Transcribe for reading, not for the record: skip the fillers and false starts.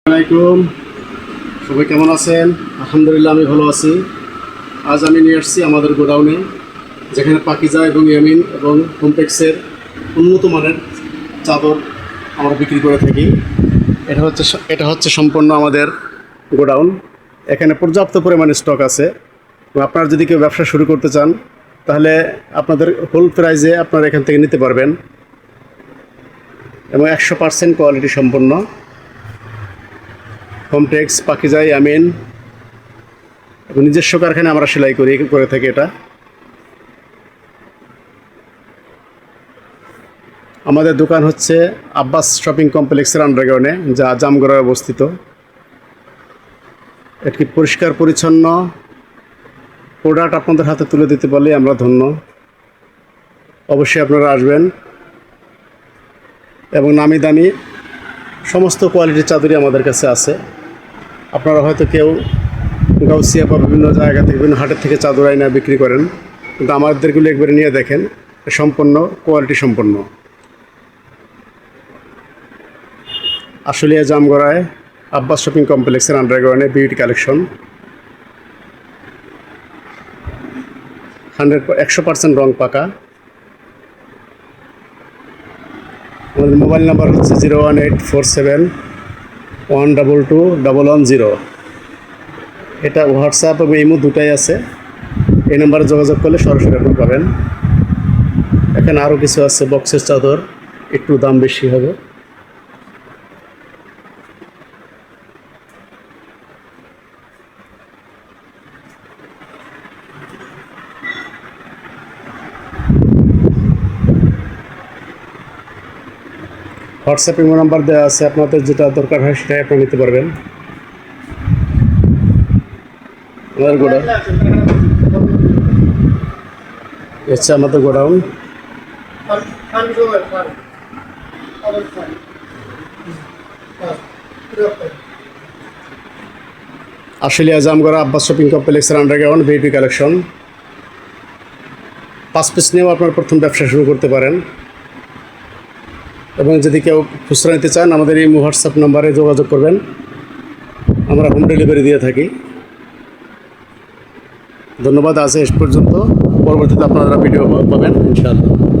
আসসালামাইকুম, সবাই কেমন আছেন? আলহামদুলিল্লাহ আমি ভালো আছি। আজ আমি নিয়ে আসছি আমাদের গোডাউনে, যেখানে পাকিজা এবং ইয়ামিন এবং কমপ্লেক্সের উন্নত মানের চাদর আমরা বিক্রি করে থাকি। এটা হচ্ছে সম্পূর্ণ আমাদের গোডাউন। এখানে পর্যাপ্ত পরিমাণে স্টক আছে। আপনারা যদি কেউ ব্যবসা শুরু করতে চান তাহলে আপনাদের হোল প্রাইজে আপনারা এখান থেকে নিতে পারবেন এবং 100% কোয়ালিটি সম্পন্ন কমপ্লেক্স পাকিজা ইয়ামিন এবং নিজস্ব কারখানা আমরা সেলাই করে থাকি। এটা আমাদের দোকান হচ্ছে আব্বাস শপিং কমপ্লেক্সের আন্ডারগ্রাউন্ডে, যা জামগড়ায় অবস্থিত। একটি পরিষ্কার পরিচ্ছন্ন প্রোডাক্ট আপনাদের হাতে তুলে দিতে পারলে আমরা ধন্য। অবশ্যই আপনারা আসবেন এবং নামি দামি সমস্ত কোয়ালিটির চাদরই আমাদের কাছে আছে। আপনারা হয়তো কেউ গাউসিয়া বা বিভিন্ন জায়গা থেকে বিভিন্ন হাটের থেকে চাদর আইনা বিক্রি করেন, কিন্তু আমাদেরগুলো একবারে নিয়ে দেখেন, সম্পূর্ণ কোয়ালিটি সম্পন্ন। আশুলিয়া জামগড়ায় আব্বাস শপিং কমপ্লেক্সের আন্ডারগ্রাউন্ডে বিউটি কালেকশন 100% রং পাকা। আমাদের মোবাইল নাম্বার হচ্ছে 01847122110। এটা হোয়াটসঅ্যাপ এবং ইমো দুটাই আছে। এই নাম্বারে যোগাযোগ করলে সরাসরি আপনি পাবেন। এখানে আরও কিছু আছে, বক্সের চাদর, একটু দাম বেশি হবে। হোয়াটসঅ্যাপ ইমো নাম্বার দেওয়া আছে, আপনাদের যেটা দরকার হয় সেটাই আপনি নিতে পারবেন। আমাদের গোডাউন হচ্ছে আমাদের গোডাউন। আশুলিয়া জামগড়া আব্বাস শপিং কমপ্লেক্সের আন্ডারগ্রাউন্ড বিউটি কালেকশন। 5 পিস নিয়েও আপনার প্রথম ব্যবসা শুরু করতে পারেন। এবং যদি কেউ খুচরা নিতে চান আমাদের এই হোয়াটসঅ্যাপ নাম্বারে যোগাযোগ করবেন, আমরা হোম ডেলিভারি দিয়ে থাকি। ধন্যবাদ। আজ এ পর্যন্ত, পরবর্তীতে আপনারা ভিডিও পাবেন ইনশাআল্লাহ।